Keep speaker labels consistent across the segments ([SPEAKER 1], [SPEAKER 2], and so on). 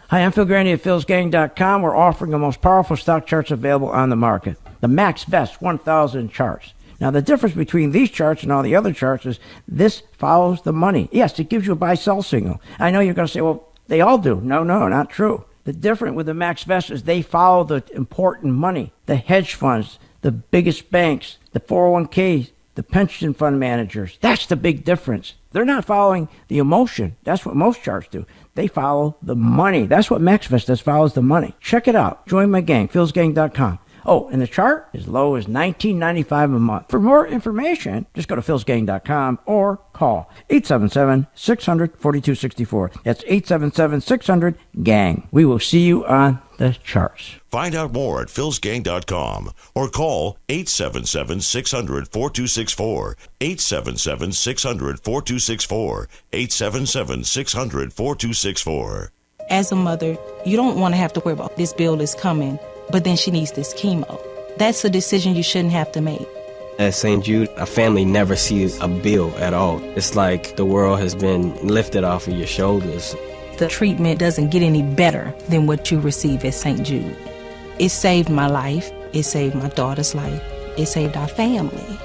[SPEAKER 1] Hi, I'm Phil Grandy at philsgang.com. We're offering the most powerful stock charts available on the market. The Max Vest 1000 charts. Now, the difference between these charts and all the other charts is this follows the money. Yes, it gives you a buy-sell signal. I know you're going to say, well, they all do. No, not true. The difference with the Max Vest is they follow the important money. The hedge funds, the biggest banks, the 401ks, the pension fund managers. That's the big difference. They're not following the emotion. That's what most charts do. They follow the money. That's what MaxVest does, follows the money. Check it out. Join my gang, philsgang.com. Oh, and the chart is low as $19.95 a month. For more information, just go to philsgang.com or call 877-600-4264. That's 877-600-GANG. We will see you on the charts.
[SPEAKER 2] Find out more at philsgang.com or call 877-600-4264, 877-600-4264, 877-600-4264.
[SPEAKER 3] As a mother, you don't want to have to worry about this bill is coming, but then she needs this chemo. That's a decision you shouldn't have to make.
[SPEAKER 4] At St. Jude, a family never sees a bill at all. It's like the world has been lifted off of your shoulders.
[SPEAKER 3] The treatment doesn't get any better than what you receive at St. Jude. It saved my life. It saved my daughter's life. It saved our family.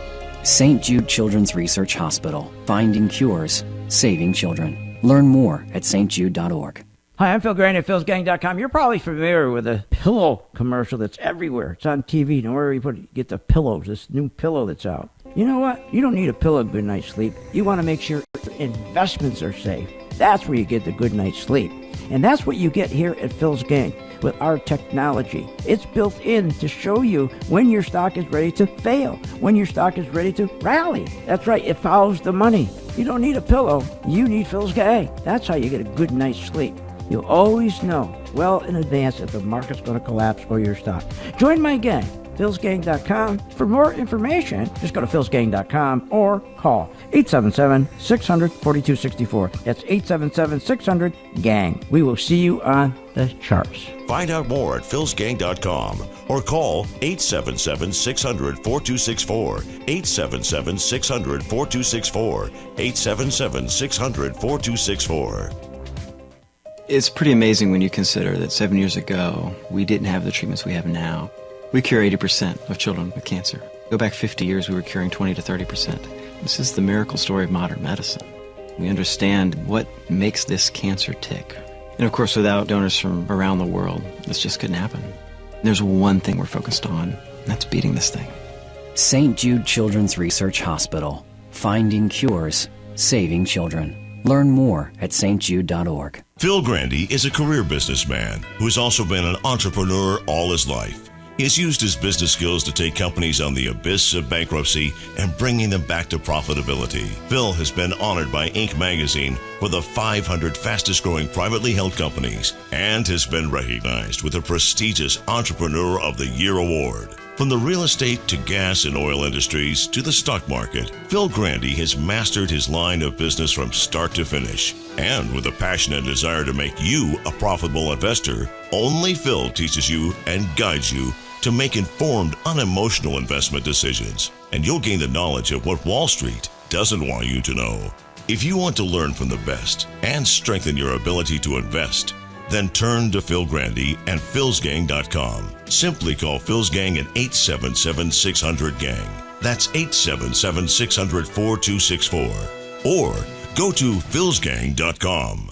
[SPEAKER 5] St. Jude Children's Research Hospital. Finding cures. Saving children. Learn more at stjude.org.
[SPEAKER 1] Hi, I'm Phil Grandy at philsgang.com. You're probably familiar with a pillow commercial that's everywhere. It's on TV. You know, wherever you get the pillows, this new pillow that's out. You know what? You don't need a pillow good night's sleep. You want to make sure investments are safe. That's where you get the good night's sleep. And that's what you get here at Phil's Gang with our technology. It's built in to show you when your stock is ready to fail, when your stock is ready to rally. That's right, it follows the money. You don't need a pillow. You need Phil's Gang. That's how you get a good night's sleep. You'll always know well in advance if the market's going to collapse or your stock. Join my gang, philsgang.com. For more information, just go to philsgang.com or call 877-600-4264. That's 877-600-GANG. We will see you on the charts.
[SPEAKER 2] Find out more at philsgang.com or call 877-600-4264, 877-600-4264, 877-600-4264.
[SPEAKER 6] It's pretty amazing when you consider that 7 years ago, we didn't have the treatments we have now. We cure 80% of children with cancer. Go back 50 years, we were curing 20 to 30%. This is the miracle story of modern medicine. We understand what makes this cancer tick. And of course, without donors from around the world, this just couldn't happen. There's one thing we're focused on, and that's beating this thing.
[SPEAKER 5] St. Jude Children's Research Hospital. Finding cures. Saving children. Learn more at stjude.org.
[SPEAKER 2] Phil Grandy is a career businessman who has also been an entrepreneur all his life. He has used his business skills to take companies on the abyss of bankruptcy and bringing them back to profitability. Phil has been honored by Inc. magazine for the 500 fastest growing privately held companies and has been recognized with the prestigious Entrepreneur of the Year award. From the real estate to gas and oil industries to the stock market, Phil Grandy has mastered his line of business from start to finish. And with a passion and desire to make you a profitable investor, only Phil teaches you and guides you to make informed, unemotional investment decisions. And you'll gain the knowledge of what Wall Street doesn't want you to know. If you want to learn from the best and strengthen your ability to invest, then turn to Phil Grandy and philsgang.com. Simply call Phil's Gang at 877-600-GANG. That's 877-600-4264. Or go to philsgang.com.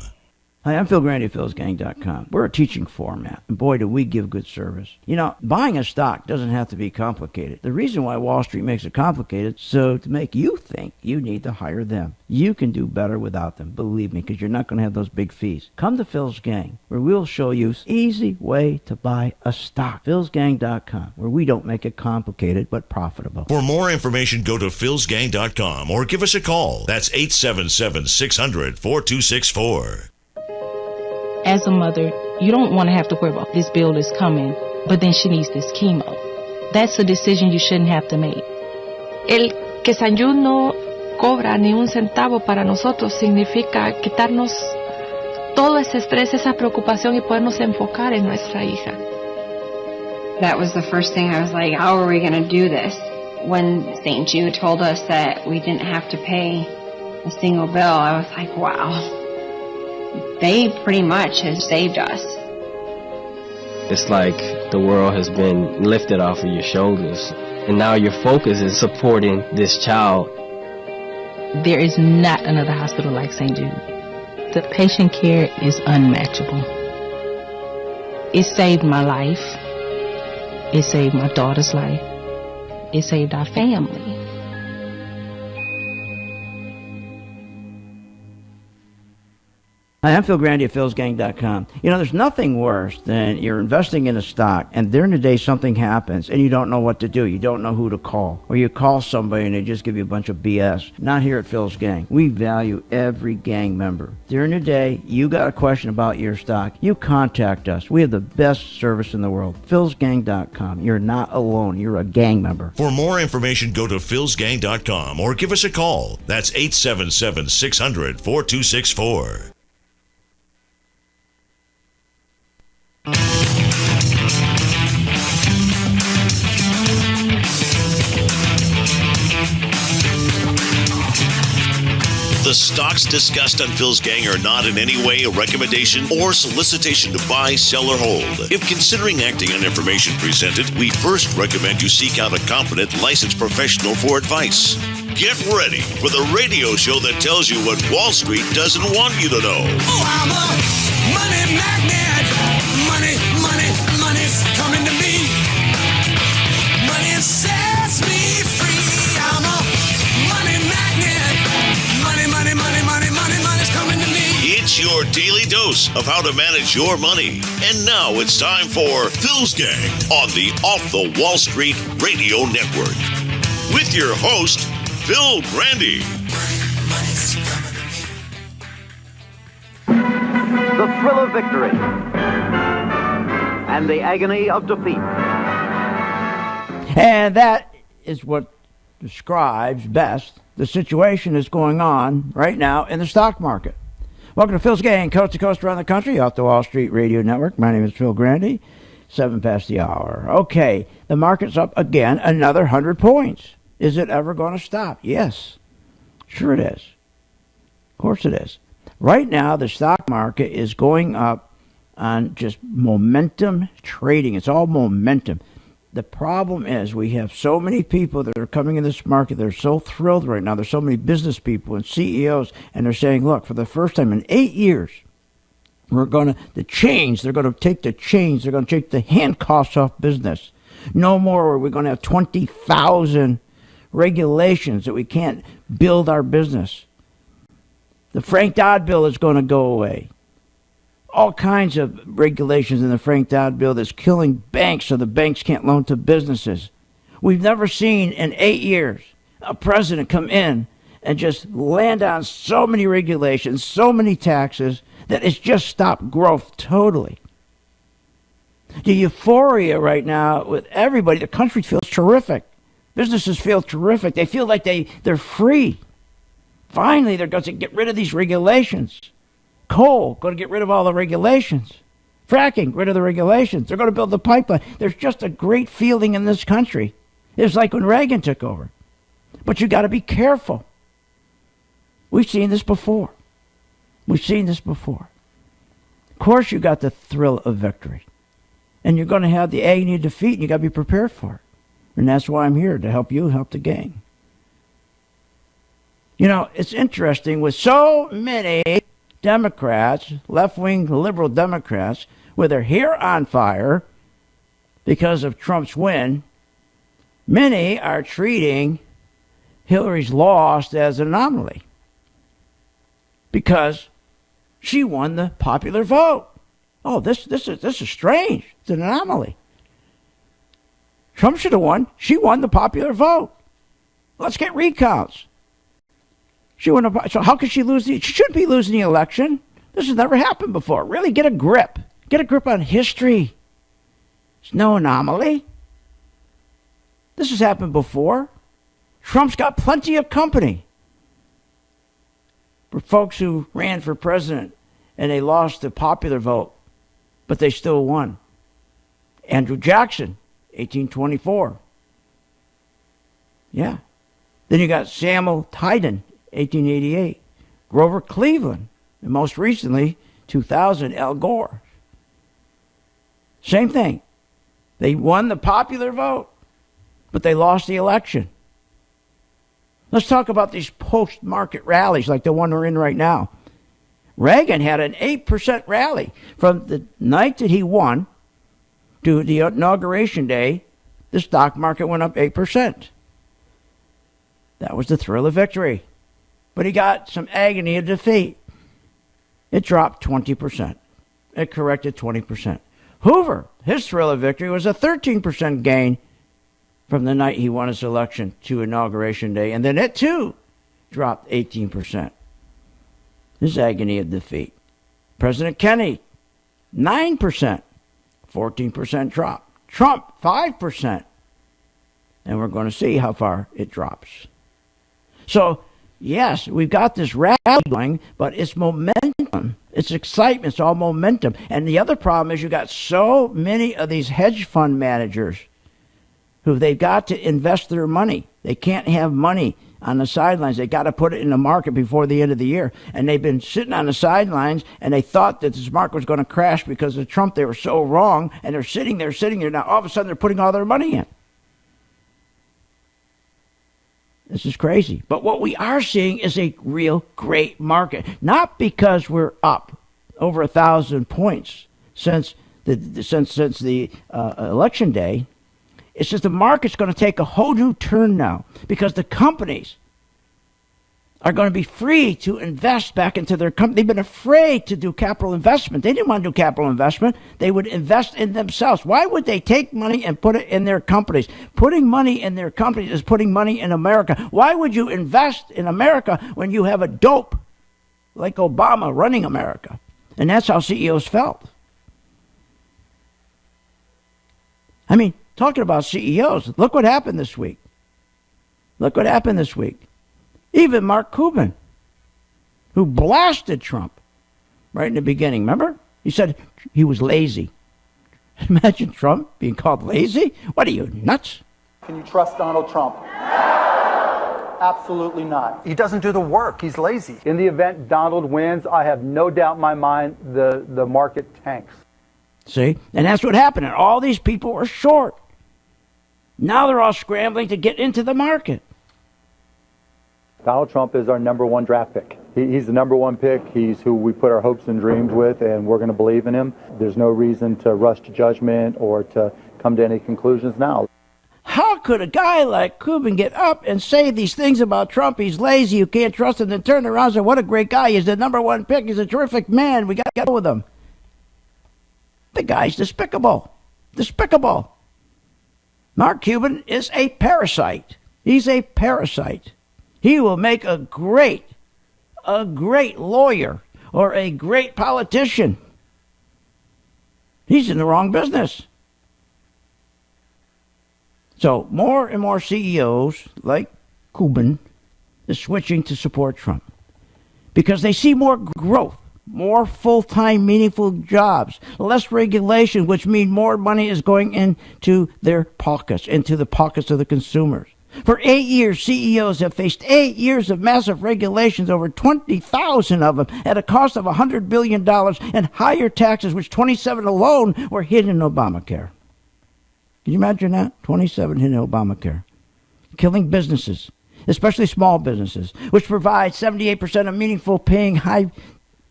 [SPEAKER 1] Hi, I'm Phil Grandy at philsgang.com. We're a teaching format, and boy, do we give good service. You know, buying a stock doesn't have to be complicated. The reason why Wall Street makes it complicated is so to make you think you need to hire them. You can do better without them, believe me, because you're not going to have those big fees. Come to Phil's Gang, where we'll show you an easy way to buy a stock. philsgang.com, where we don't make it complicated but profitable.
[SPEAKER 2] For more information, go to philsgang.com or give us a call. That's 877-600-4264.
[SPEAKER 3] As a mother, you don't want to have to worry about this bill is coming, but then she needs this chemo. That's a decision you shouldn't have to make.
[SPEAKER 7] El que St. Jude no cobra ni un centavo para nosotros significa quitarnos todo ese estrés, esa preocupación y podernos enfocar en nuestra hija.
[SPEAKER 8] That was the first thing I was like, how are we going to do this? When St. Jude told us that we didn't have to pay a single bill, I was like, wow. They pretty much have saved us.
[SPEAKER 4] It's like the world has been lifted off of your shoulders, and now your focus is supporting this child.
[SPEAKER 3] There is not another hospital like St. Jude. The patient care is unmatchable. It saved my life. It saved my daughter's life. It saved our family.
[SPEAKER 1] Hi, I'm Phil Grandy at philsgang.com. You know, there's nothing worse than you're investing in a stock and during the day something happens and you don't know what to do. You don't know who to call. Or you call somebody and they just give you a bunch of BS. Not here at Phil's Gang. We value every gang member. During the day, you got a question about your stock, you contact us. We have the best service in the world. philsgang.com. You're not alone. You're a gang member.
[SPEAKER 2] For more information, go to philsgang.com or give us a call. That's 877-600-4264. The stocks discussed on Phil's Gang are not in any way a recommendation or solicitation to buy, sell, or hold. If considering acting on information presented, we first recommend you seek out a competent, licensed professional for advice. Get ready for the radio show that tells you what Wall Street doesn't want you to know.
[SPEAKER 9] Oh, I'm a money magnet. Money's coming to me. Money sets me free. I'm a money magnet. Money's coming to me.
[SPEAKER 2] It's your daily dose of how to manage your money. And now it's time for Phil's Gang on the Off the Wall Street Radio Network. With your host, Phil Grandy.
[SPEAKER 10] The thrill of victory and the agony of defeat.
[SPEAKER 1] And that is what describes best the situation that's going on right now in the stock market. Welcome to Phil's Gang, coast to coast around the country, off the Wall Street Radio Network. My name is Phil Grandy, 7 past the hour. Okay, the market's up again, another 100 points. Is it ever going to stop? Yes, sure it is. Of course it is. Right now, the stock market is going up on just momentum trading. It's all momentum. The problem is we have so many people that are coming in this market. They're so thrilled right now. There's so many business people and CEOs, and they're saying, look, for the first time in 8 years, they're going to take the chains. They're going to take the handcuffs off business. No more are we going to have 20,000 regulations that we can't build our business. The Frank Dodd bill is going to go away. All kinds of regulations in the Frank Dodd bill that's killing banks so the banks can't loan to businesses. We've never seen in 8 years a president come in and just land on so many regulations, so many taxes, that it's just stopped growth totally. The euphoria right now with everybody, the country feels terrific. Businesses feel terrific. They feel like they're free. Finally, they're going to get rid of these regulations. Coal, going to get rid of all the regulations. Fracking, rid of the regulations. They're going to build the pipeline. There's just a great feeling in this country. It's like when Reagan took over. But you got to be careful. We've seen this before. Of course, you got the thrill of victory. And you're going to have the agony of defeat, and you got to be prepared for it. And that's why I'm here, to help you help the gang. You know, it's interesting with so many Democrats, left-wing liberal Democrats, with their hair on fire because of Trump's win, many are treating Hillary's loss as an anomaly because she won the popular vote. Oh, this is strange. It's an anomaly. Trump should have won. She won the popular vote. Let's get recounts. So how could she lose? She shouldn't be losing the election. This has never happened before. Really, get a grip. Get a grip on history. It's no anomaly. This has happened before. Trump's got plenty of company for folks who ran for president and they lost the popular vote, but they still won. Andrew Jackson, 1824. Yeah. Then you got Samuel Tilden, 1888. Grover Cleveland, and most recently, 2000, Al Gore. Same thing. They won the popular vote, but they lost the election. Let's talk about these post-market rallies like the one we're in right now. Reagan had an 8% rally from the night that he won to the inauguration day. The stock market went up 8%. That was the thrill of victory. But he got some agony of defeat. It dropped 20%. It corrected 20%. Hoover, his thrill of victory was a 13% gain from the night he won his election to inauguration day. And then it too dropped 18%. His agony of defeat. President Kennedy, 9%, 14% drop. Trump, 5%. And we're going to see how far it drops. So, yes, we've got this rally going, but it's momentum. It's excitement. It's all momentum. And the other problem is you got so many of these hedge fund managers who they've got to invest their money. They can't have money on the sidelines. They got to put it in the market before the end of the year. And they've been sitting on the sidelines, and they thought that this market was going to crash because of Trump. They were so wrong, and they're sitting there. Now, all of a sudden, they're putting all their money in. This is crazy. But what we are seeing is a real great market. Not because we're up over 1,000 points since the election day. It's just the market's going to take a whole new turn now because the companies are going to be free to invest back into their company. They've been afraid to do capital investment. They didn't want to do capital investment. They would invest in themselves. Why would they take money and put it in their companies? Putting money in their companies is putting money in America. Why would you invest in America when you have a dope like Obama running America? And that's how CEOs felt. I mean, talking about CEOs, look what happened this week. Even Mark Cuban, who blasted Trump right in the beginning, remember? He said he was lazy. Imagine Trump being called lazy? What are you, nuts?
[SPEAKER 11] Can you trust Donald Trump? Absolutely not. He doesn't do the work. He's lazy. In the event Donald wins, I have no doubt in my mind the market tanks.
[SPEAKER 1] See? And that's what happened. And all these people were short. Now they're all scrambling to get into the market.
[SPEAKER 11] Donald Trump is our number one draft pick. He's the number one pick. He's who we put our hopes and dreams with, and we're going to believe in him. There's no reason to rush to judgment or to come to any conclusions now.
[SPEAKER 1] How could a guy like Cuban get up and say these things about Trump? He's lazy, you can't trust him, then turn around and say, what a great guy. He's the number one pick. He's a terrific man. We got to go with him. The guy's despicable. Despicable. Mark Cuban is a parasite. He's a parasite. He will make a great lawyer or a great politician. He's in the wrong business. So more and more CEOs like Cuban is switching to support Trump because they see more growth, more full-time meaningful jobs, less regulation, which means more money is going into their pockets, into the pockets of the consumers. For 8 years, CEOs have faced 8 years of massive regulations, over 20,000 of them, at a cost of $100 billion, and higher taxes, which 27 alone were hidden in Obamacare. Can you imagine that? 27 hidden in Obamacare. Killing businesses, especially small businesses, which provide 78% of meaningful paying high-paying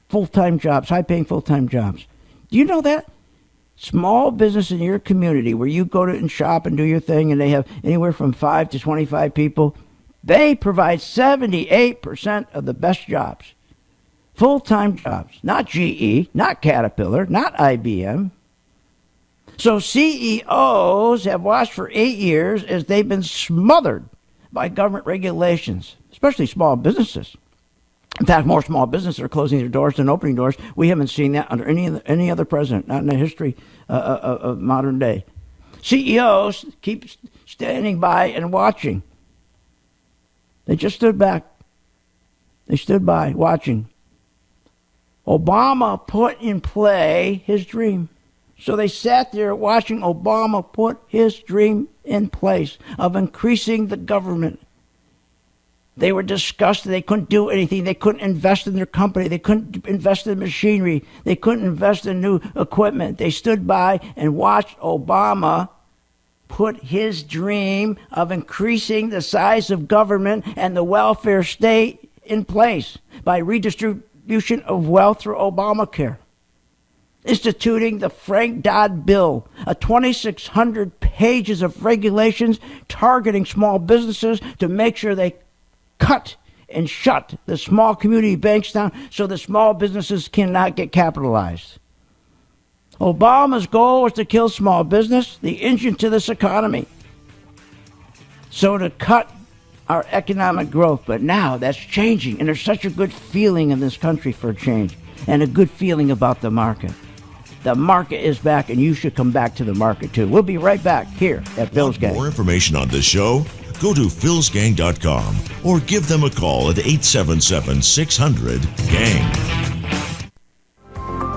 [SPEAKER 1] full-time jobs. Do you know that? Small business in your community where you go to and shop and do your thing and they have anywhere from 5 to 25 people, they provide 78% of the best jobs. Full-time jobs. Not GE, not Caterpillar, not IBM. So CEOs have watched for 8 years as they've been smothered by government regulations, especially small businesses. In fact, more small businesses are closing their doors than opening doors. We haven't seen that under any other president, not in the history of modern day. CEOs keep standing by and watching. They just stood back. They stood by watching. Obama put in play his dream. So they sat there watching Obama put his dream in place of increasing the government. They were disgusted. They couldn't do anything. They couldn't invest in their company. They couldn't invest in machinery. They couldn't invest in new equipment. They stood by and watched Obama put his dream of increasing the size of government and the welfare state in place by redistribution of wealth through Obamacare. Instituting the Frank Dodd Bill, a 2,600 pages of regulations targeting small businesses to make sure they cut and shut the small community banks down so the small businesses cannot get capitalized. Obama's goal was to kill small business, the engine to this economy. So to cut our economic growth, but now that's changing, and there's such a good feeling in this country for change and a good feeling about the market. The market is back, and you should come back to the market too. We'll be right back here at Phil's Gang.
[SPEAKER 2] For more information on this show, go to philsgang.com or give them a call at 877-600-GANG.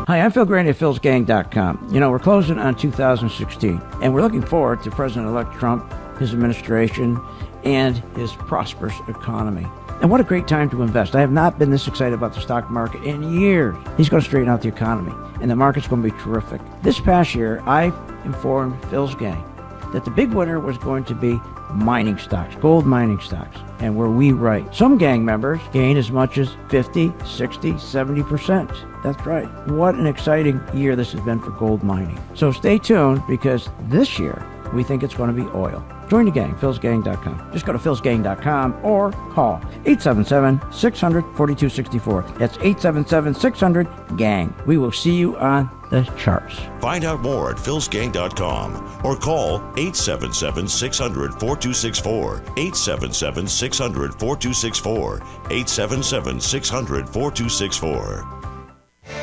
[SPEAKER 1] Hi, I'm Phil Grandy at philsgang.com. You know, we're closing on 2016, and we're looking forward to President-elect Trump, his administration, and his prosperous economy. And what a great time to invest. I have not been this excited about the stock market in years. He's going to straighten out the economy, and the market's going to be terrific. This past year, I informed Phil's Gang that the big winner was going to be mining stocks, gold mining stocks, and were we right? Some gang members gained as much as 50, 60, 70%. That's right. What an exciting year this has been for gold mining. So stay tuned, because this year we think it's going to be oil. Join the gang, philsgang.com. Just go to philsgang.com or call 877-600-4264. That's 877-600-GANG. We will see you on the charts.
[SPEAKER 2] Find out more at philsgang.com or call 877-600-4264, 877-600-4264, 877-600-4264.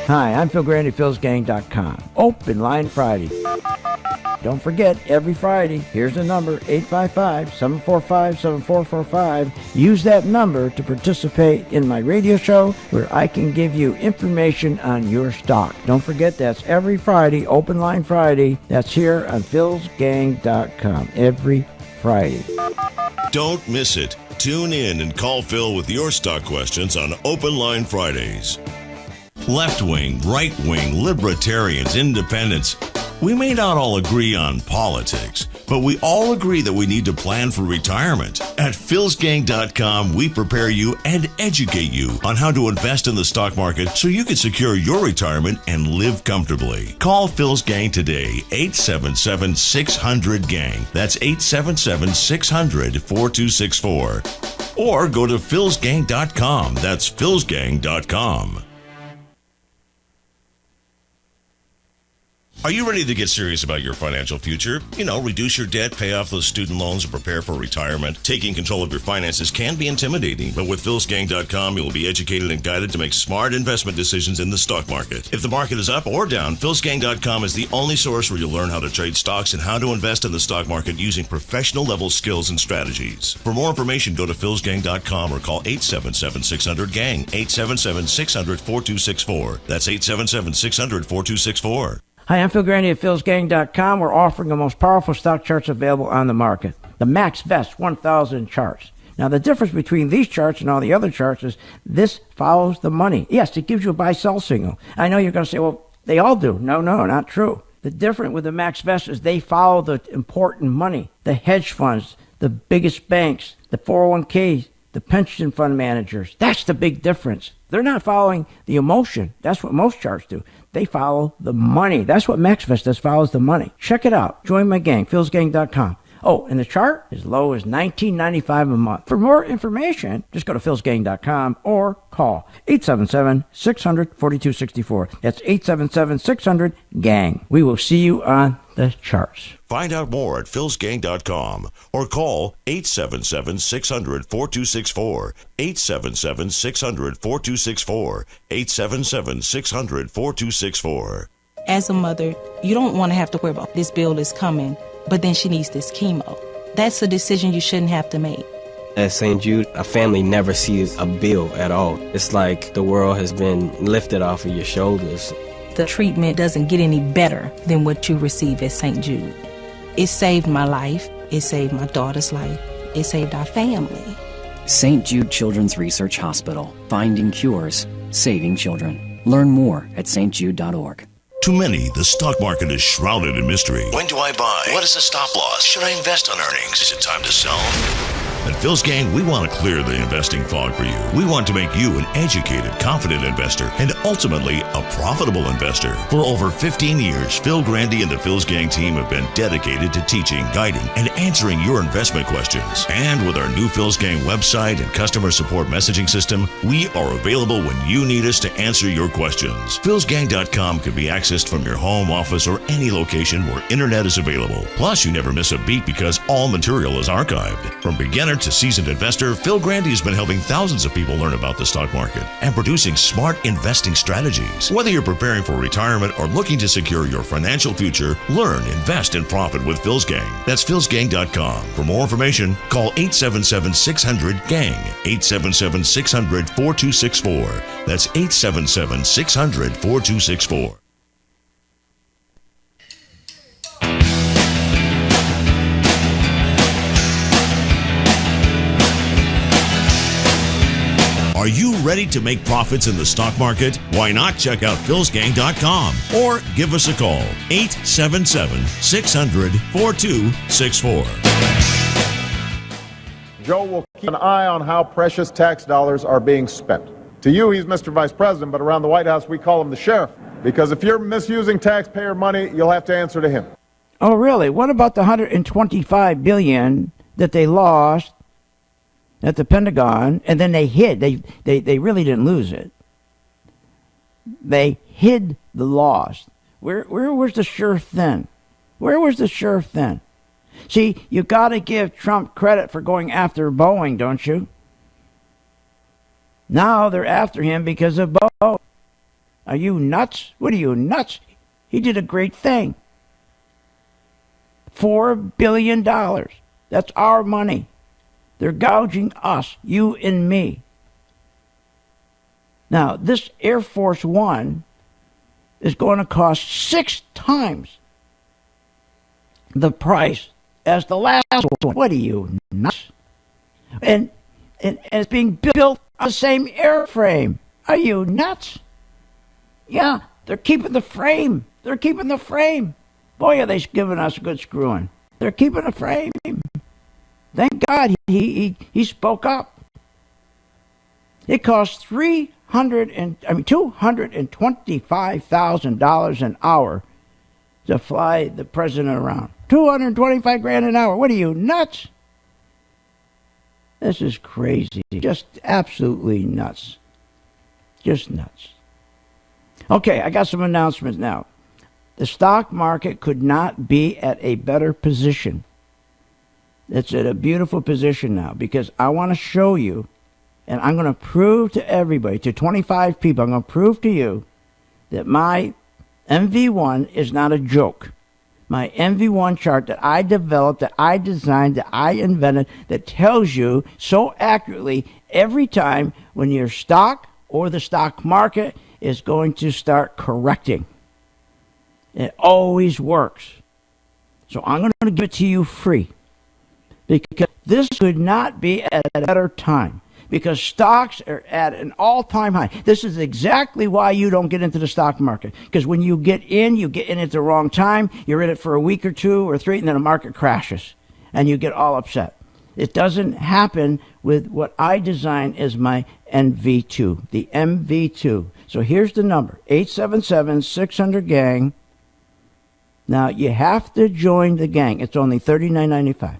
[SPEAKER 1] Hi, I'm Phil Grandy, philsgang.com. Open Line Friday. Don't forget, every Friday, here's the number, 855-745-7445. Use that number to participate in my radio show where I can give you information on your stock. Don't forget, that's every Friday, Open Line Friday. That's here on philsgang.com, every Friday.
[SPEAKER 2] Don't miss it. Tune in and call Phil with your stock questions on Open Line Fridays. Left-wing, right-wing, libertarians, independents. We may not all agree on politics, but we all agree that we need to plan for retirement. At philsgang.com, we prepare you and educate you on how to invest in the stock market so you can secure your retirement and live comfortably. Call Phil's Gang today, 877-600-GANG. That's 877-600-4264. Or go to philsgang.com. That's philsgang.com. Are you ready to get serious about your financial future? You know, reduce your debt, pay off those student loans, and prepare for retirement. Taking control of your finances can be intimidating, but with philsgang.com, you will be educated and guided to make smart investment decisions in the stock market. If the market is up or down, philsgang.com is the only source where you'll learn how to trade stocks and how to invest in the stock market using professional-level skills and strategies. For more information, go to philsgang.com or call 877-600-GANG, 877-600-4264. That's 877-600-4264.
[SPEAKER 1] Hi, I'm Phil Grandy at philsgang.com. We're offering the most powerful stock charts available on the market, the MaxVest 1000 charts. Now, the difference between these charts and all the other charts is this follows the money. Yes, it gives you a buy-sell signal. I know you're going to say, well, they all do. No, not true. The difference with the MaxVest is they follow the important money, the hedge funds, the biggest banks, the 401ks, the pension fund managers. That's the big difference. They're not following the emotion. That's what most charts do. They follow the money. That's what MaxVest does, follows the money. Check it out. Join my gang, philsgang.com. Oh, and the chart is low as $19.95 a month. For more information, just go to philsgang.com or call 877-600-4264. That's 877-600-GANG. We will see you on the charts.
[SPEAKER 2] Find out more at philsgang.com or call 877-600-4264, 877-600-4264, 877-600-4264.
[SPEAKER 3] As a mother, you don't want to have to worry about this bill is coming, but then she needs this chemo. That's a decision you shouldn't have to make.
[SPEAKER 4] At St. Jude, a family never sees a bill at all. It's like the world has been lifted off of your shoulders.
[SPEAKER 3] The treatment doesn't get any better than what you receive at St. Jude. It saved my life. It saved my daughter's life. It saved our family.
[SPEAKER 5] St. Jude Children's Research Hospital. Finding cures, saving children. Learn more at stjude.org.
[SPEAKER 2] To many, the stock market is shrouded in mystery. When do I buy? What is the stop loss? Should I invest on earnings? Is it time to sell? At Phil's Gang, we want to clear the investing fog for you. We want to make you an educated, confident investor and ultimately a profitable investor. For over 15 years, Phil Grandy and the Phil's Gang team have been dedicated to teaching, guiding, and answering your investment questions. And with our new Phil's Gang website and customer support messaging system, we are available when you need us to answer your questions. Phil'sGang.com can be accessed from your home, office, or any location where internet is available. Plus, you never miss a beat because all material is archived. From beginner to seasoned investor, Phil Grandy has been helping thousands of people learn about the stock market and producing smart investing strategies. Whether you're preparing for retirement or looking to secure your financial future, learn, invest, and profit with Phil's Gang. That's Phil'sGang.com. For more information, call 877-600-GANG, 877-600-4264. That's 877-600-4264. Are you ready to make profits in the stock market? Why not check out philsgang.com or give us a call, 877-600-4264.
[SPEAKER 12] Joe will keep an eye on how precious tax dollars are being spent. To you, he's Mr. Vice President, but around the White House, we call him the sheriff. Because if you're misusing taxpayer money, you'll have to answer to him.
[SPEAKER 1] Oh, really? What about the $125 billion that they lost at the Pentagon, and then they hid? They really didn't lose it. They hid the loss. Where was the sheriff then? Where was the sheriff then? See, you got to give Trump credit for going after Boeing, don't you? Now they're after him because of Boeing. Are you nuts? What are you, nuts? He did a great thing. $4 billion. That's our money. They're gouging us, you and me. Now, this Air Force One is going to cost 6 times the price as the last one. What are you, nuts? And it's being built on the same airframe. Are you nuts? Yeah, they're keeping the frame. They're keeping the frame. Boy, are they giving us a good screwing. They're keeping the frame. Thank God he spoke up. It costs $225,000 an hour to fly the president around. $225,000 an hour. What are you, nuts? This is crazy. Just absolutely nuts. Just nuts. Okay, I got some announcements now. The stock market could not be at a better position. It's at a beautiful position now because I want to show you, and I'm going to prove to everybody, to 25 people, I'm going to prove to you that my MV1 is not a joke. My MV1 chart that I developed, that I designed, that I invented, that tells you so accurately every time when your stock or the stock market is going to start correcting. It always works. So I'm going to give it to you free. Because this could not be at a better time. Because stocks are at an all-time high. This is exactly why you don't get into the stock market. Because when you get in at the wrong time. You're in it for a week or 2 or 3, and then the market crashes. And you get all upset. It doesn't happen with what I designed as my NV2, the MV2. So here's the number, 877-600-GANG. Now, you have to join the gang. It's only $39.95.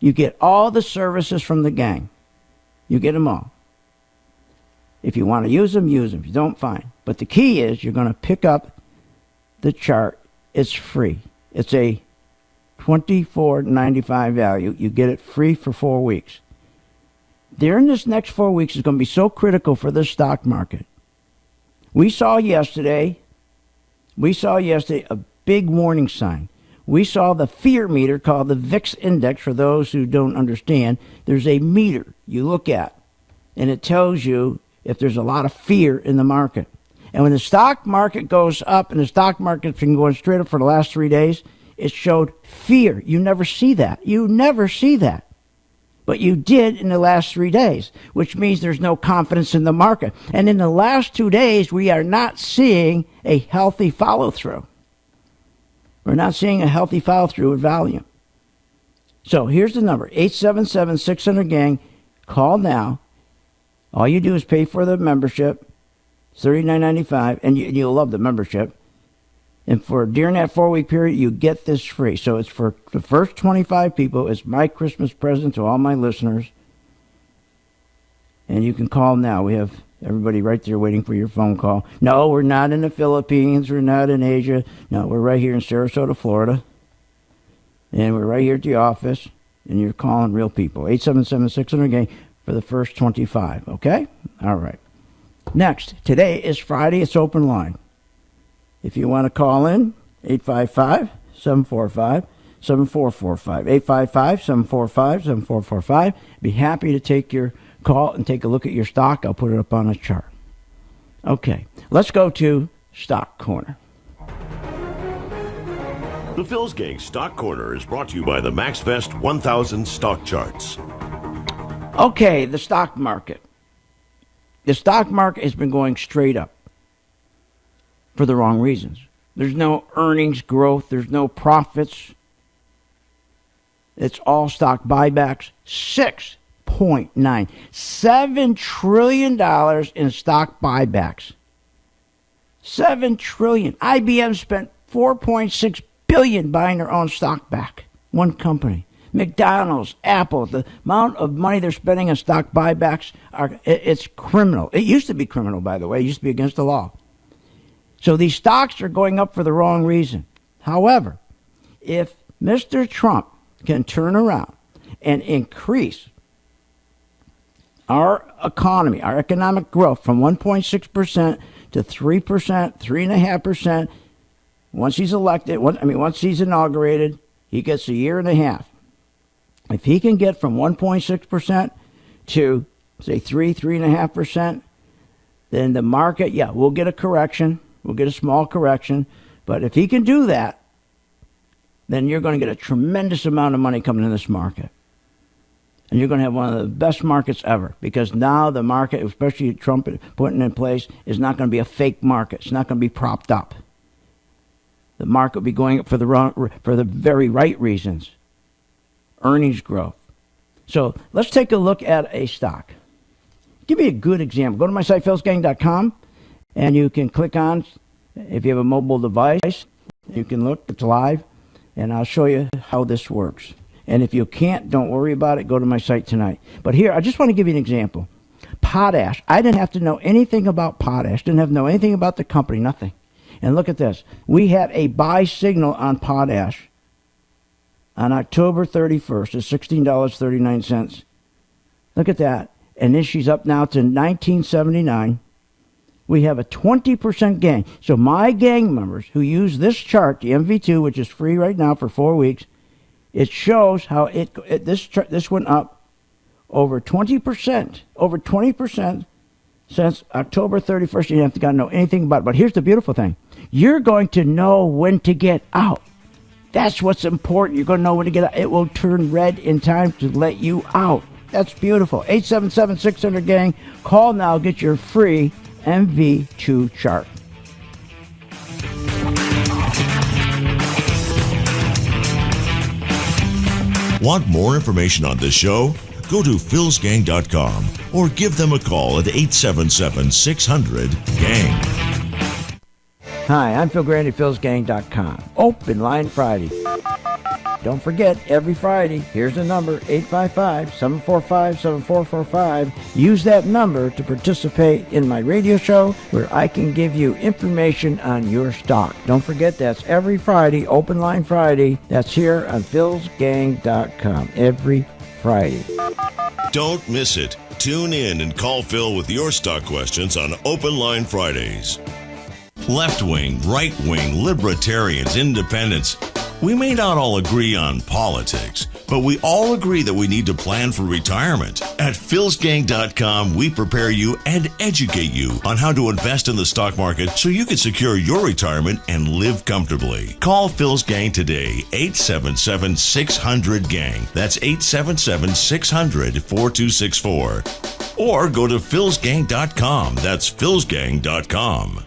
[SPEAKER 1] You get all the services from the gang. You get them all. If you want to use them, use them. If you don't, fine. But the key is you're going to pick up the chart. It's free. It's a $24.95 value. You get it free for 4 weeks. During this next 4 weeks is going to be so critical for the stock market. We saw yesterday a big warning sign. We saw the fear meter called the VIX index. For those who don't understand, there's a meter you look at, and it tells you if there's a lot of fear in the market. And when the stock market goes up, and the stock market's been going straight up for the last 3 days, it showed fear. You never see that. You never see that. but you did in the last 3 days, which means there's no confidence in the market. And in the last 2 days, we are not seeing a healthy follow-through. We're not seeing a healthy follow-through with volume. So here's the number, 877-600-GANG. Call now. All you do is pay for the membership, $39.95, and you'll love the membership. And during that 4-week period, you get this free. So it's for the first 25 people. It's my Christmas present to all my listeners. And you can call now. We have everybody right there waiting for your phone call. No, we're not in the Philippines. We're not in Asia. No, we're right here in Sarasota, Florida. And we're right here at the office. And you're calling real people. 877-600-GANG for the first 25. Okay? All right. Next, today is Friday. It's open line. If you want to call in, 855-745-7445. 855-745-7445. Be happy to take your call and take a look at your stock. I'll put it up on a chart. Okay, let's go to Stock Corner.
[SPEAKER 2] The Phil's Gang Stock Corner is brought to you by the MaxVest 1000 Stock Charts.
[SPEAKER 1] Okay, the stock market. The stock market has been going straight up for the wrong reasons. There's no earnings growth. There's no profits. It's all stock buybacks. $6.97 trillion in stock buybacks. $7 trillion. IBM spent $4.6 billion buying their own stock back. One company. McDonald's, Apple, the amount of money they're spending on stock buybacks, it's criminal. It used to be criminal, by the way. It used to be against the law. So these stocks are going up for the wrong reason. However, if Mr. Trump can turn around and increase our economy, our economic growth from 1.6% to 3%, 3.5%, once he's elected, once he's inaugurated, he gets a year and a half. If he can get from 1.6% to, say, 3.5%, then the market, we'll get a correction. We'll get a small correction. But if he can do that, then you're going to get a tremendous amount of money coming in this market. And you're going to have one of the best markets ever, because now the market, especially Trump putting in place, is not going to be a fake market. It's not going to be propped up. The market will be going up for the very right reasons. Earnings growth. So let's take a look at a stock. Give me a good example. Go to my site, philsgang.com, and you can click on, if you have a mobile device, you can look, it's live, and I'll show you how this works. And if you can't, don't worry about it. Go to my site tonight. But here, I just want to give you an example. Potash. I didn't have to know anything about potash. Didn't have to know anything about the company. Nothing. And look at this. We had a buy signal on potash on October 31st at $16.39. Look at that. And then she's up now to $19.79. We have a 20% gain. So my gang members who use this chart, the MV2, which is free right now for 4 weeks, it shows how this went up over 20%, over 20% since October 31st. You have to know anything about it. But here's the beautiful thing. You're going to know when to get out. That's what's important. You're going to know when to get out. It will turn red in time to let you out. That's beautiful. 877-600-GANG. Call now. Get your free MV2 chart.
[SPEAKER 2] Want more information on this show? Go to philsgang.com or give them a call at 877-600-GANG.
[SPEAKER 1] Hi, I'm Phil Grandy, philsgang.com. Open Line Friday. Don't forget, every Friday, here's the number, 855-745-7445. Use that number to participate in my radio show where I can give you information on your stock. Don't forget, that's every Friday, Open Line Friday. That's here on philsgang.com, every Friday.
[SPEAKER 2] Don't miss it. Tune in and call Phil with your stock questions on Open Line Fridays. Left-wing, right-wing, libertarians, independents. We may not all agree on politics, But we all agree that we need to plan for retirement. At philsgang.com, we prepare you and educate you on how to invest in the stock market so you can secure your retirement and live comfortably. Call Phil's Gang today, 877-600-GANG. That's 877-600-4264. Or go to philsgang.com. That's philsgang.com.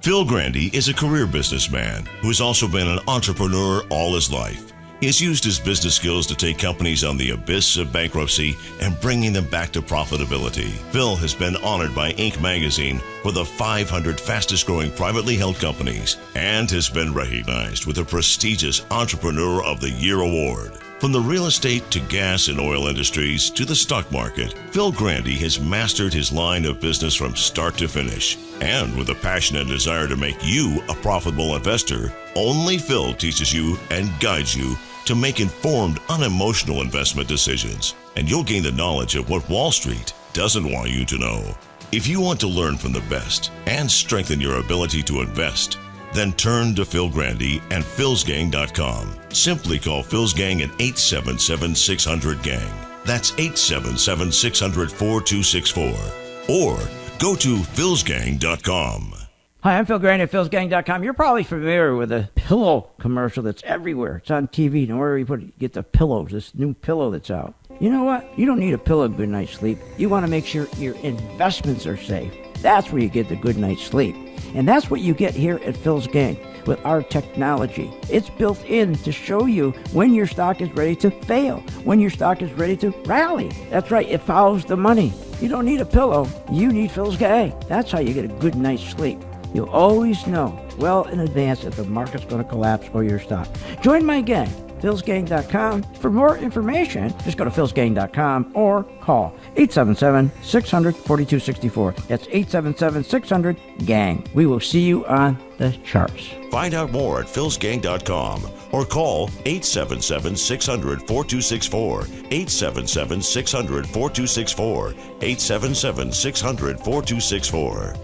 [SPEAKER 2] Phil Grandy is a career businessman who has also been an entrepreneur all his life. He has used his business skills to take companies on the abyss of bankruptcy and bringing them back to profitability. Phil has been honored by Inc. magazine for the 500 fastest growing privately held companies and has been recognized with a prestigious Entrepreneur of the Year award. From the real estate to gas and oil industries to the stock market, Phil Grandy has mastered his line of business from start to finish. And with a passion and desire to make you a profitable investor, only Phil teaches you and guides you to make informed, unemotional investment decisions. And you'll gain the knowledge of what Wall Street doesn't want you to know. If you want to learn from the best and strengthen your ability to invest, then turn to Phil Grandy and philsgang.com. Simply call Phil's Gang at 877-600-GANG. That's 877-600-4264. Or go to philsgang.com.
[SPEAKER 1] Hi, I'm Phil Grandy at philsgang.com. You're probably familiar with a pillow commercial that's everywhere. It's on TV. And wherever you put it, you get the pillows, this new pillow that's out. You know what? You don't need a pillow good night's sleep. You want to make sure your investments are safe. That's where you get the good night's sleep. And that's what you get here at Phil's Gang with our technology. It's built in to show you when your stock is ready to fail, when your stock is ready to rally. That's right, it follows the money. You don't need a pillow, you need Phil's Gang. That's how you get a good night's sleep. You'll always know well in advance if the market's going to collapse or your stock. Join my gang, philsgang.com. For more information, just go to philsgang.com or call 877-600-4264. That's 877-600-GANG. We will see you on the charts.
[SPEAKER 2] Find out more at philsgang.com or call 877-600-4264, 877-600-4264, 877-600-4264.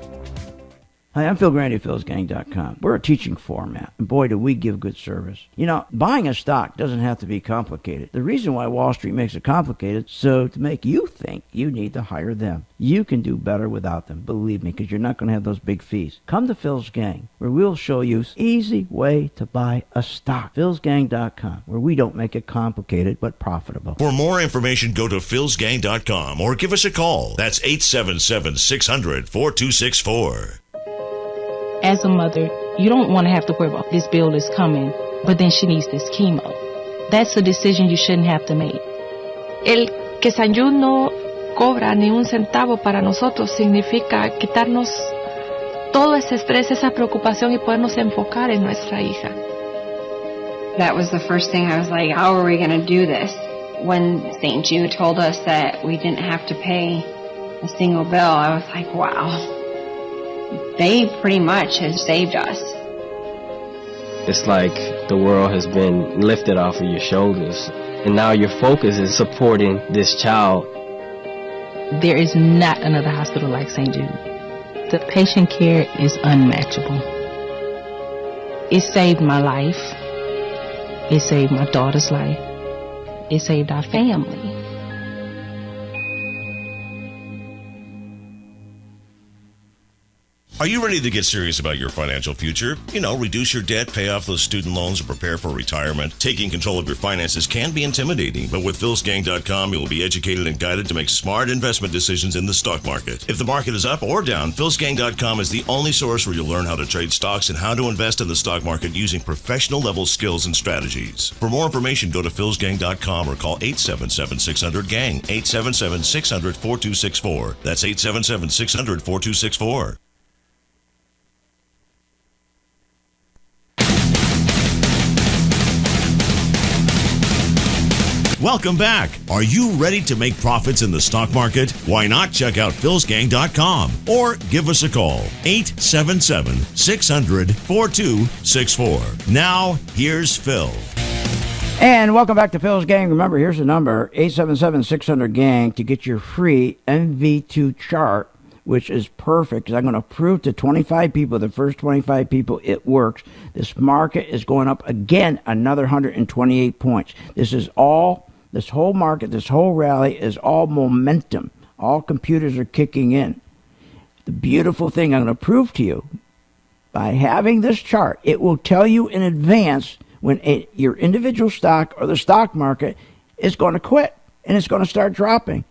[SPEAKER 1] Hi, I'm Phil Grandy at philsgang.com. We're a teaching format, and boy, do we give good service. You know, buying a stock doesn't have to be complicated. The reason why Wall Street makes it complicated, so to make you think you need to hire them. You can do better without them, believe me, because you're not going to have those big fees. Come to Phil's Gang, where we'll show you an easy way to buy a stock. philsgang.com, where we don't make it complicated, but profitable.
[SPEAKER 2] For more information, go to philsgang.com or give us a call. That's 877-600-4264.
[SPEAKER 3] As a mother, you don't want to have to worry about this bill is coming, but then she needs this chemo. That's a decision you shouldn't have to make.
[SPEAKER 7] El que San Jude no cobra ni un centavo para nosotros significa quitarnos todo ese estrés, esa preocupación y podernos enfocar en nuestra hija.
[SPEAKER 8] That was the first thing I was like, how are we going to do this? When St. Jude told us that we didn't have to pay a single bill, I was like, wow. They pretty much have saved us.
[SPEAKER 4] It's like the world has been lifted off of your shoulders, and now your focus is supporting this child.
[SPEAKER 3] There is not another hospital like St. Jude. The patient care is unmatchable. It saved my life. It saved my daughter's life. It saved our family.
[SPEAKER 2] Are you ready to get serious about your financial future? You know, reduce your debt, pay off those student loans, and prepare for retirement. Taking control of your finances can be intimidating, but with philsgang.com, you will be educated and guided to make smart investment decisions in the stock market. If the market is up or down, philsgang.com is the only source where you'll learn how to trade stocks and how to invest in the stock market using professional-level skills and strategies. For more information, go to philsgang.com or call 877-600-GANG, 877-600-4264. That's 877-600-4264. Welcome back. Are you ready to make profits in the stock market? Why not check out philsgang.com or give us a call, 877-600-4264. Now, here's Phil.
[SPEAKER 1] And welcome back to Phil's Gang. Remember, here's the number, 877-600-GANG, to get your free MV2 chart which is perfect because I'm going to prove to 25 people, the first 25 people, it works. This market is going up again another 128 points. This whole market, this whole rally is all momentum. All computers are kicking in. The beautiful thing I'm going to prove to you, by having this chart, it will tell you in advance when your individual stock or the stock market is going to quit and it's going to start dropping.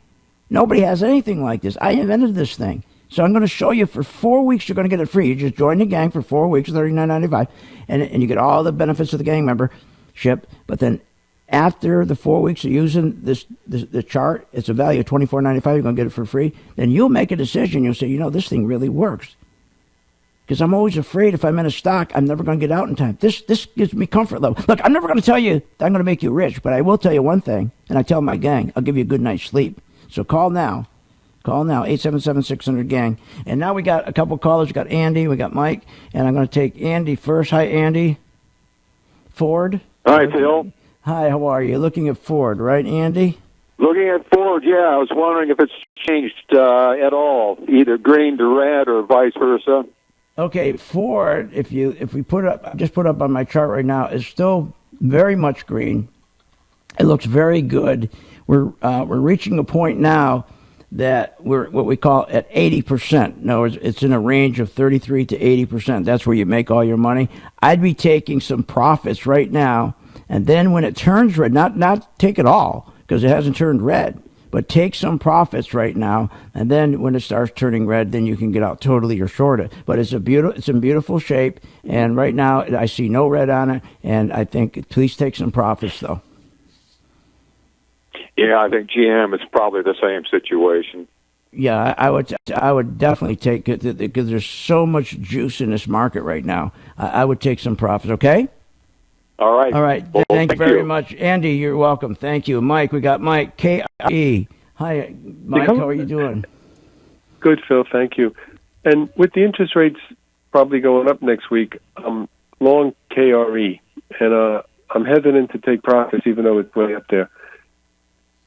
[SPEAKER 1] Nobody has anything like this. I invented this thing. So I'm going to show you for 4 weeks. You're going to get it free. You just join the gang for 4 weeks, $39.95, and you get all the benefits of the gang membership. But then after the 4 weeks of using the chart, it's a value of $24.95. You're going to get it for free. Then you'll make a decision. You'll say, this thing really works. Because I'm always afraid if I'm in a stock, I'm never going to get out in time. This gives me comfort level. Look, I'm never going to tell you that I'm going to make you rich, but I will tell you one thing, and I tell my gang, I'll give you a good night's sleep. So call now. Call now, 877-600-GANG. And now we got a couple callers. We got Andy, we got Mike, and I'm going to take Andy first. Hi, Andy. Ford.
[SPEAKER 13] Hi, Phil.
[SPEAKER 1] Hi, how are you? Looking at Ford, right, Andy?
[SPEAKER 13] Looking at Ford, yeah. I was wondering if it's changed at all, either green to red or vice versa.
[SPEAKER 1] Okay, Ford, if we put up on my chart right now, is still very much green. It looks very good. We're reaching a point now that we're what we call at 80%. In other words, it's in a range of 33 to 80%. That's where you make all your money. I'd be taking some profits right now, and then when it turns red, not take it all because it hasn't turned red, but take some profits right now, and then when it starts turning red, then you can get out totally or short it. But it's in beautiful shape, and right now I see no red on it, and I think please take some profits though.
[SPEAKER 13] Yeah, I think GM is probably the same situation.
[SPEAKER 1] Yeah, I would definitely take it because there's so much juice in this market right now. I would take some profits. Okay.
[SPEAKER 13] All right.
[SPEAKER 1] Well, thank you very much, Andy. You're welcome. Thank you, Mike. We got Mike KE. Hi, Mike. How are you doing?
[SPEAKER 14] Good, Phil. Thank you. And with the interest rates probably going up next week, I'm long KRE, and I'm hesitant to take profits even though it's way up there.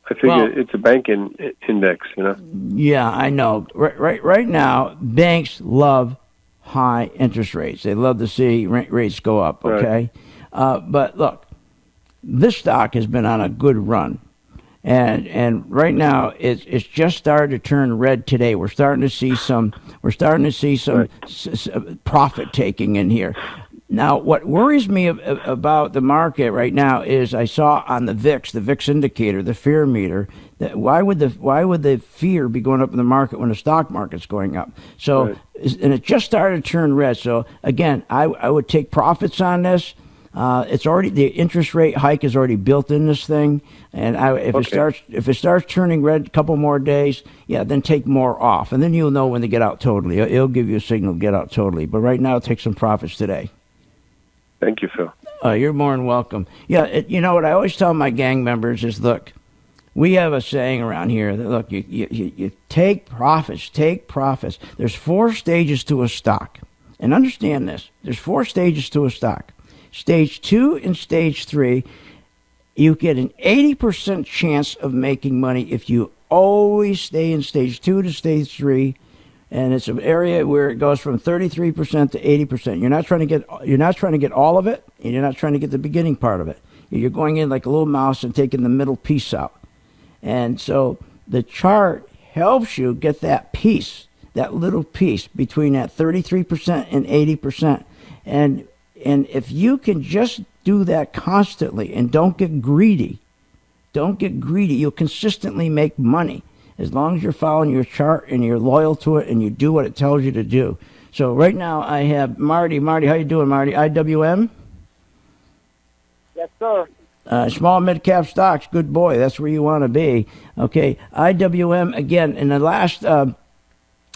[SPEAKER 14] I figure it's a banking index,
[SPEAKER 1] Yeah, I know. Right now, banks love high interest rates. They love to see rates go up, okay? Right. But look, this stock has been on a good run. And right right. It's just started to turn red today. We're starting to see some profit taking in here. Now, what worries me about the market right now is I saw on the VIX indicator, the fear meter, that why would the fear be going up in the market when the stock market's going up? So, right. And it just started to turn red. So again, I would take profits on this. It's already, the interest rate hike is already built in this thing, and if it starts turning red a couple more days, then take more off, and then you'll know when to get out totally. It'll give you a signal to get out totally. But right now, take some profits today.
[SPEAKER 14] Thank you, Phil.
[SPEAKER 1] You're more than welcome. Yeah, you know what I always tell my gang members is, look, we have a saying around here that, look, you take profits, There's 4 stages to a stock. And understand this. There's 4 stages to a stock. Stage 2 and stage 3, you get an 80% chance of making money if you always stay in stage 2 to stage 3. And it's an area where it goes from 33% to 80%. You're not trying to get all of it, and you're not trying to get the beginning part of it. You're going in like a little mouse and taking the middle piece out. And so the chart helps you get that piece, that little piece between that 33% and 80%. And if you can just do that constantly and don't get greedy, you'll consistently make money. As long as you're following your chart and you're loyal to it and you do what it tells you to do. So right now I have Marty. Marty, how you doing, Marty? IWM?
[SPEAKER 15] Yes, sir.
[SPEAKER 1] Small mid-cap stocks, good boy. That's where you want to be. Okay, IWM, again, in the last,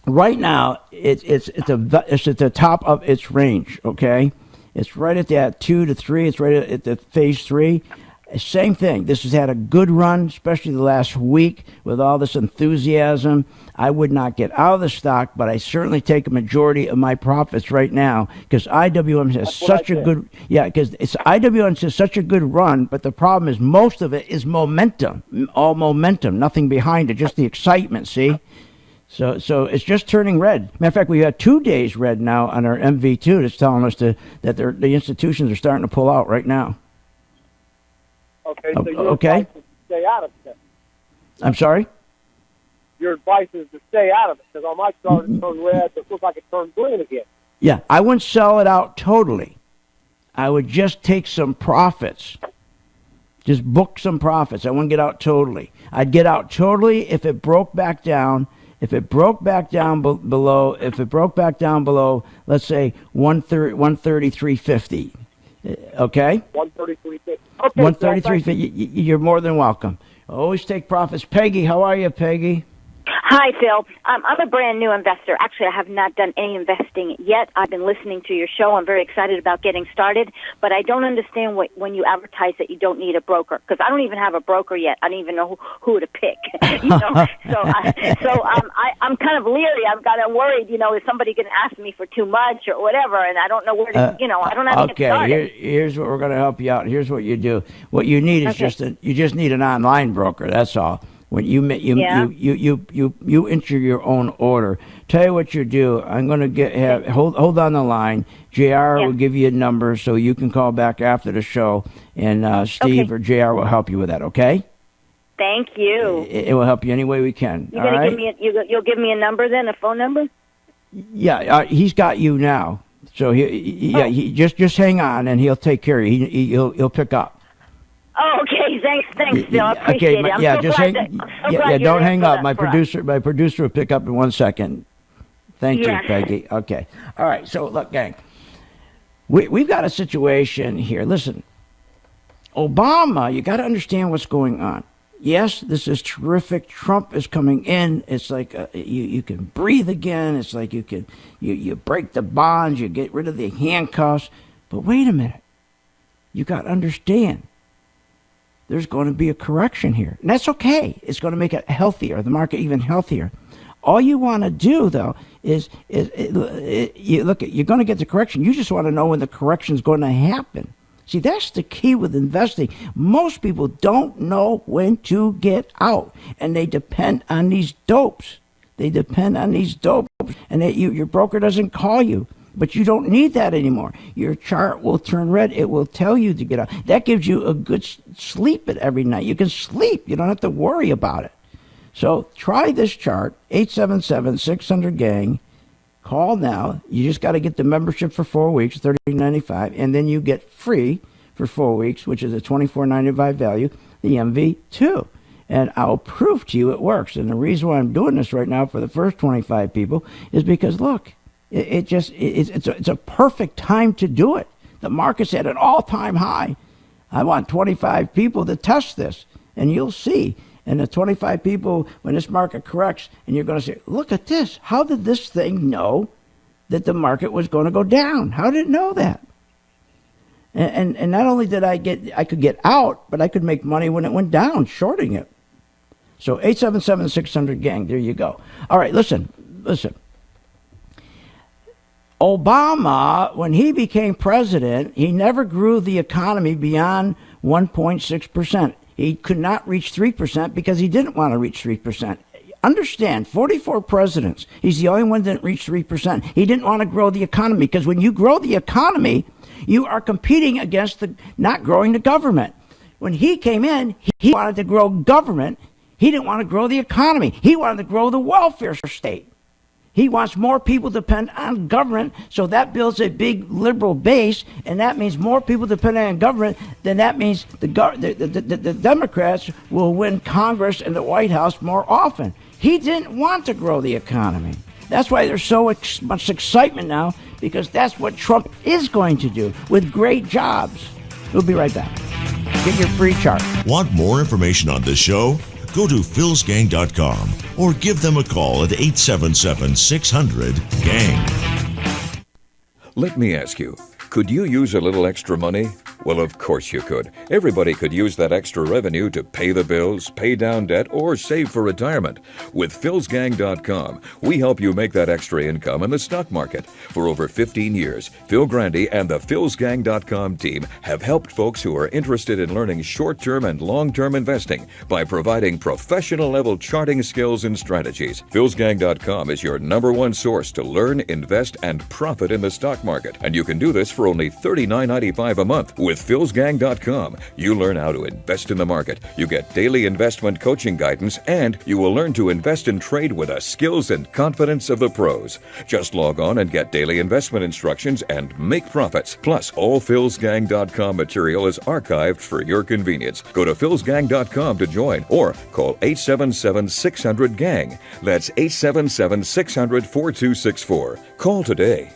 [SPEAKER 1] right now, it's at the top of its range, okay? It's right at that 2 to 3. It's right at the phase 3. Same thing. This has had a good run, especially the last week with all this enthusiasm. I would not get out of the stock, but I certainly take a majority of my profits right now because IWM has such a good, IWM has such a good run. But the problem is most of it is momentum, all momentum, nothing behind it, just the excitement. See, So it's just turning red. Matter of fact, we have 2 days red now on our MV2 that's telling us that the institutions are starting to pull out right now.
[SPEAKER 15] Okay, so your
[SPEAKER 1] okay.
[SPEAKER 15] advice is to stay out of it.
[SPEAKER 1] I'm sorry?
[SPEAKER 15] Your advice is to stay out of it, because on my chart it turned red, but it looks like it turned green again.
[SPEAKER 1] Yeah, I wouldn't sell it out totally. I would just take some profits. Just book some profits. I wouldn't get out totally. I'd get out totally if it broke back down. If it broke back down below, let's say 133.50. Okay?
[SPEAKER 15] 133.50. Okay.
[SPEAKER 1] 133.50. You're more than welcome. Always take profits. Peggy, how are you, Peggy?
[SPEAKER 16] Hi, Phil. I'm a brand new investor. Actually, I have not done any investing yet. I've been listening to your show. I'm very excited about getting started, but I don't understand when you advertise that you don't need a broker, because I don't even have a broker yet. I don't even know who to pick. You know, I'm kind of leery. I'm kind of worried. You know, is somebody going to ask me for too much or whatever? And I don't know where to. I don't know how to get started.
[SPEAKER 1] Okay, here's what we're going to help you out. Here's what you do. What you need is just need an online broker. That's all. When you enter your own order. Tell you what you do. I'm going to hold on the line. JR will give you a number so you can call back after the show, and Steve or JR will help you with that. Okay?
[SPEAKER 16] Thank you.
[SPEAKER 1] It will help you any way we can.
[SPEAKER 16] You're going to give me you'll give me a number then, a phone number?
[SPEAKER 1] Yeah, he's got you now. So he just hang on and he'll take care of you. He'll pick up.
[SPEAKER 16] Oh, okay. Thanks, Phil. I appreciate it.
[SPEAKER 1] Don't hang up. My producer will pick up in 1 second. Thank you, Peggy. Okay. All right. So look, gang, we've got a situation here. Listen, Obama, you got to understand what's going on. Yes, this is terrific. Trump is coming in. It's like you can breathe again. It's like you break the bonds. You get rid of the handcuffs. But wait a minute. You got to understand. There's going to be a correction here. And that's okay. It's going to make it healthier, the market even healthier. All you want to do, though, is you're going to get the correction. You just want to know when the correction is going to happen. See, that's the key with investing. Most people don't know when to get out, and they depend on these dopes. And your broker doesn't call you. But you don't need that anymore. Your chart will turn red. It will tell you to get out. That gives you a good sleep every night. You can sleep. You don't have to worry about it. So try this chart, 877-600-GANG. Call now. You just got to get the membership for 4 weeks, $30.95, and then you get free for 4 weeks, which is a $24.95 value, the MV2. And I'll prove to you it works. And the reason why I'm doing this right now for the first 25 people is because, look, it's a perfect time to do it. The market's at an all-time high. I want 25 people to test this, and you'll see. And the 25 people, when this market corrects, and you're going to say, look at this. How did this thing know that the market was going to go down? How did it know that? And not only did I could get out, but I could make money when it went down, shorting it. So 877-600-GANG, there you go. All right, listen. Obama, when he became president, he never grew the economy beyond 1.6%. He could not reach 3% because he didn't want to reach 3%. Understand, 44 presidents, he's the only one that didn't reach 3%. He didn't want to grow the economy because when you grow the economy, you are competing against not growing the government. When he came in, he wanted to grow government. He didn't want to grow the economy. He wanted to grow the welfare state. He wants more people to depend on government, so that builds a big liberal base, and that means more people depending on government. Then that means the Democrats will win Congress and the White House more often. He didn't want to grow the economy. That's why there's so much excitement now, because that's what Trump is going to do with great jobs. We'll be right back. Get your free chart.
[SPEAKER 2] Want more information on this show? Go to philsgang.com or give them a call at 877-600-GANG.
[SPEAKER 17] Let me ask you, could you use a little extra money? Well, of course you could. Everybody could use that extra revenue to pay the bills, pay down debt, or save for retirement. With PhilsGang.com, we help you make that extra income in the stock market. For over 15 years, Phil Grandy and the PhilsGang.com team have helped folks who are interested in learning short-term and long-term investing by providing professional-level charting skills and strategies. PhilsGang.com is your #1 source to learn, invest, and profit in the stock market. And you can do this for only $39.95 a month. With PhilsGang.com, you learn how to invest in the market, you get daily investment coaching guidance, and you will learn to invest and trade with the skills and confidence of the pros. Just log on and get daily investment instructions and make profits. Plus, all PhilsGang.com material is archived for your convenience. Go to PhilsGang.com to join or call 877-600-GANG. That's 877-600-4264. Call today.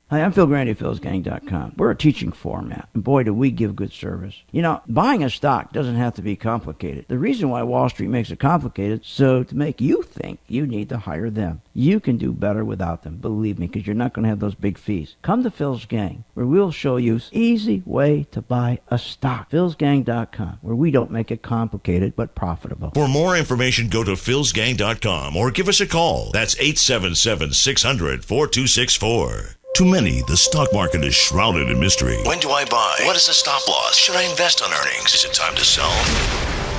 [SPEAKER 1] Hi, I'm Phil Grandy, PhilsGang.com. We're a teaching format, and boy, do we give good service. You know, buying a stock doesn't have to be complicated. The reason why Wall Street makes it complicated, so to make you think you need to hire them. You can do better without them, believe me, because you're not going to have those big fees. Come to Phil's Gang, where we'll show you an easy way to buy a stock. PhilsGang.com, where we don't make it complicated, but profitable.
[SPEAKER 2] For more information, go to philsgang.com or give us a call. That's 877-600-4264. To many, the stock market is shrouded in mystery. When do I buy? What is the stop loss? Should I invest on earnings? Is it time to sell?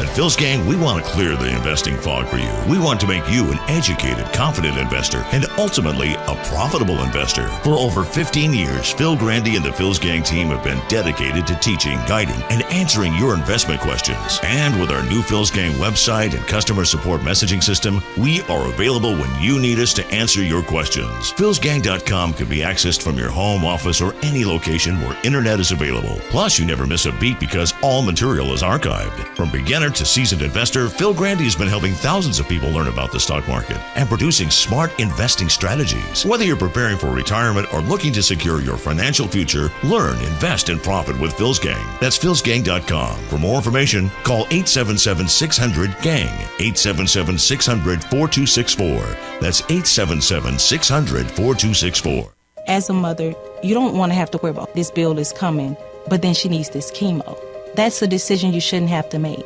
[SPEAKER 2] At Phil's Gang, we want to clear the investing fog for you. We want to make you an educated, confident investor and ultimately a profitable investor. For over 15 years, Phil Grandy and the Phil's Gang team have been dedicated to teaching, guiding, and answering your investment questions. And with our new Phil's Gang website and customer support messaging system, we are available when you need us to answer your questions. PhilsGang.com can be accessed from your home, office, or any location where internet is available. Plus, you never miss a beat because all material is archived. From beginner to seasoned investor, Phil Grandy has been helping thousands of people learn about the stock market and producing smart investing strategies. Whether you're preparing for retirement or looking to secure your financial future, learn, invest, and profit with Phil's Gang. That's philsgang.com. For more information, call 877-600-GANG, 877-600-4264. That's 877-600-4264.
[SPEAKER 3] As a mother, you don't want to have to worry about this bill is coming, but then she needs this chemo. That's a decision you shouldn't have to make.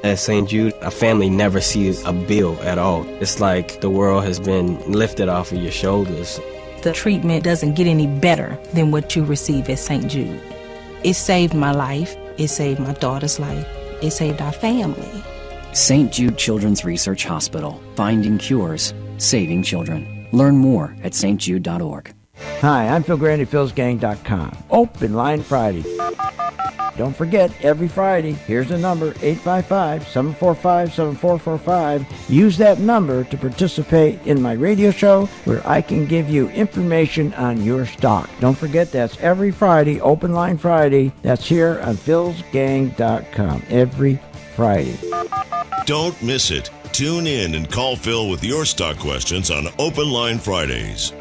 [SPEAKER 4] At St. Jude, a family never sees a bill at all. It's like the world has been lifted off of your shoulders.
[SPEAKER 3] The treatment doesn't get any better than what you receive at St. Jude. It saved my life. It saved my daughter's life. It saved our family.
[SPEAKER 5] St. Jude Children's Research Hospital. Finding cures, saving children. Learn more at stjude.org.
[SPEAKER 1] Hi, I'm Phil Grandy, PhilsGang.com. Open Line Friday. Don't forget, every Friday, here's the number, 855-745-7445. Use that number to participate in my radio show where I can give you information on your stock. Don't forget, that's every Friday, Open Line Friday. That's here on PhilsGang.com, every Friday.
[SPEAKER 2] Don't miss it. Tune in and call Phil with your stock questions on Open Line Fridays.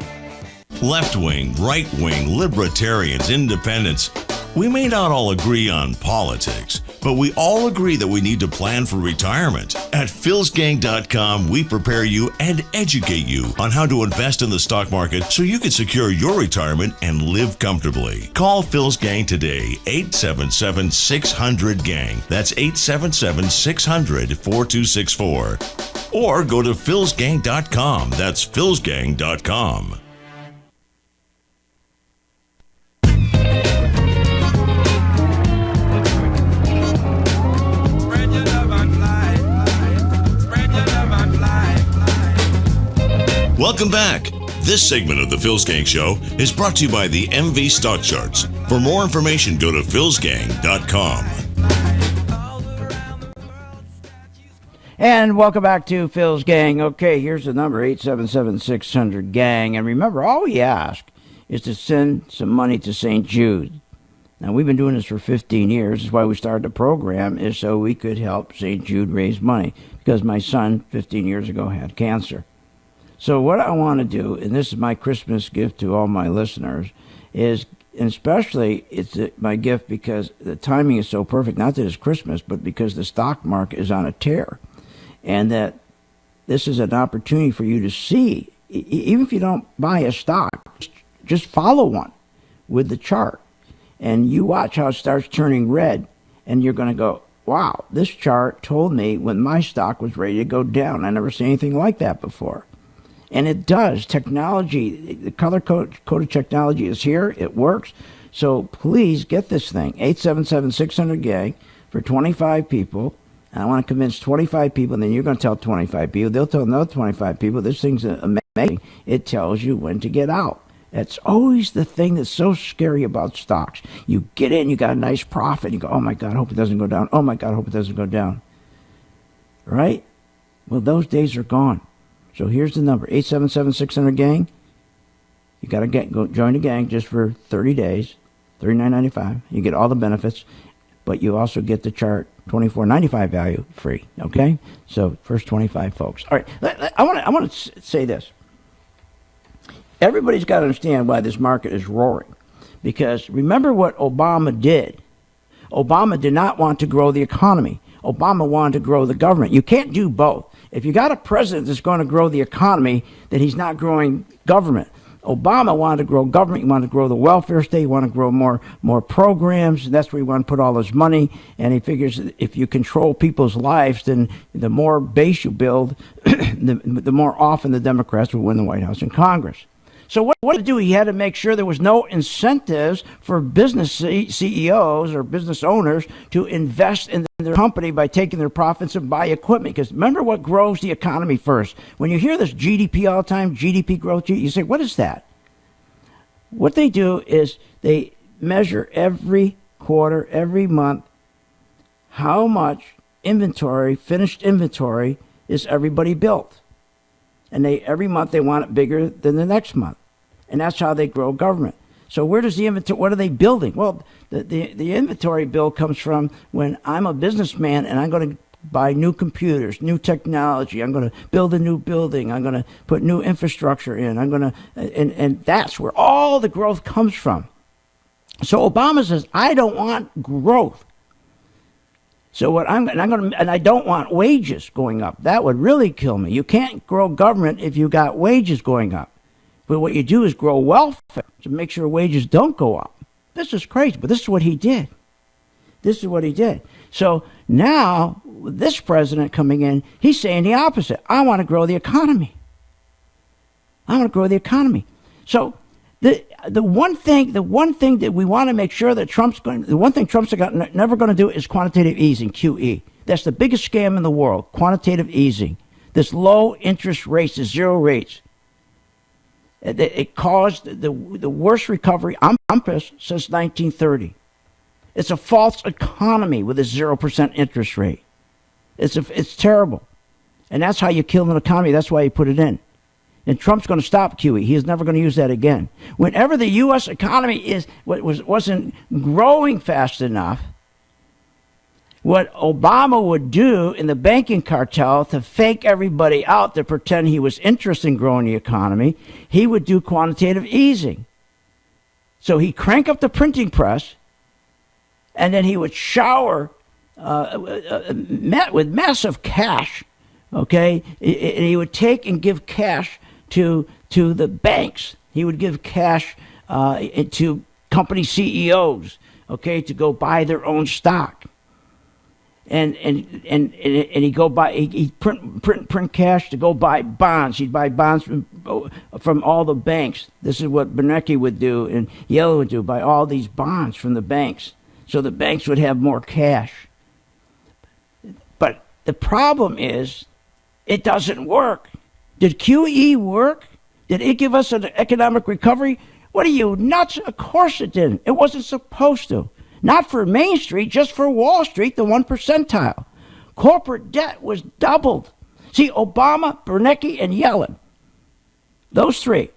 [SPEAKER 2] Left-wing, right-wing, libertarians, independents. We may not all agree on politics, but we all agree that we need to plan for retirement. At philsgang.com, we prepare you and educate you on how to invest in the stock market so you can secure your retirement and live comfortably. Call Phil's Gang today, 877-600-GANG. That's 877-600-4264. Or go to philsgang.com. That's philsgang.com. Welcome back. This segment of the Phil's Gang Show is brought to you by the MV Stock Charts. For more information, go to philsgang.com.
[SPEAKER 1] And welcome back to Phil's Gang. Okay, here's the number, 877-600-GANG. And remember, all we ask is to send some money to St. Jude. Now, we've been doing this for 15 years. That's why we started the program, is so we could help St. Jude raise money. Because my son, 15 years ago, had cancer. So what I want to do, and this is my Christmas gift to all my listeners, is, and especially it's my gift because the timing is so perfect, not that it's Christmas, but because the stock market is on a tear. And that this is an opportunity for you to see, even if you don't buy a stock, just follow one with the chart. and you watch how it starts turning red, and you're going to go, wow, this chart told me when my stock was ready to go down. I never seen anything like that before. And it does. Technology, the color-coded technology is here. It works. So please get this thing, 877-600-GANG for 25 people. And I want to convince 25 people, and then you're going to tell 25 people. They'll tell another 25 people. This thing's amazing. It tells you when to get out. That's always the thing that's so scary about stocks. You get in, you got a nice profit. You go, oh, my God, I hope it doesn't go down. Oh, my God, I hope it doesn't go down. Right? Well, those days are gone. So here's the number, 877-600-GANG. You got to go join the gang just for 30 days, $39.95. You get all the benefits, but you also get the chart, $24.95 value free. Okay? So first 25 folks. All right, I want to say this. Everybody's got to understand why this market is roaring. Because remember what Obama did. Obama did not want to grow the economy. Obama wanted to grow the government. You can't do both. If you got a president that's going to grow the economy, then he's not growing government. Obama wanted to grow government. He wanted to grow the welfare state. He wanted to grow more programs. That's where he wanted to put all his money. And he figures that if you control people's lives, then the more base you build, the more often the Democrats will win the White House and Congress. So what to do? He had to make sure there was no incentives for business CEOs or business owners to invest in their company by taking their profits and buy equipment. Because remember what grows the economy first. When you hear this GDP all the time, GDP growth, you say, what is that? What they do is they measure every quarter, every month, how much inventory, finished inventory, is everybody built. And every month they want it bigger than the next month. And that's how they grow government. So where does the inventory, what are they building? Well, the inventory bill comes from when I'm a businessman and I'm going to buy new computers, new technology. I'm going to build a new building. I'm going to put new infrastructure in. And that's where all the growth comes from. So Obama says, I don't want growth. So I don't want wages going up. That would really kill me. You can't grow government if you got wages going up. But what you do is grow welfare to make sure wages don't go up. This is crazy, but this is what he did. So now, with this president coming in, he's saying the opposite. I want to grow the economy. So the one thing that we want to make sure that Trump's never going to do is quantitative easing, QE. That's the biggest scam in the world, quantitative easing. This low interest rates, the zero rates. It caused the worst recovery on campus since 1930. It's a false economy with a 0% interest rate. It's terrible. And that's how you kill an economy. That's why you put it in. And Trump's going to stop QE. He is never going to use that again. Whenever the U.S. economy wasn't growing fast enough, what Obama would do in the banking cartel to fake everybody out to pretend he was interested in growing the economy, he would do quantitative easing. So he'd crank up the printing press, and then he would shower with massive cash, okay? And he would take and give cash to the banks. He would give cash to company CEOs, okay, to go buy their own stock. And he'd go buy, he'd print cash to go buy bonds. He'd buy bonds from all the banks. This is what Bernanke would do and Yellen would do, buy all these bonds from the banks. So the banks would have more cash. But the problem is, it doesn't work. Did QE work? Did it give us an economic recovery? What are you, nuts? Of course it didn't. It wasn't supposed to. Not for Main Street, just for Wall Street, the 1 percentile. Corporate debt was doubled. See, Obama, Bernanke, and Yellen, those three,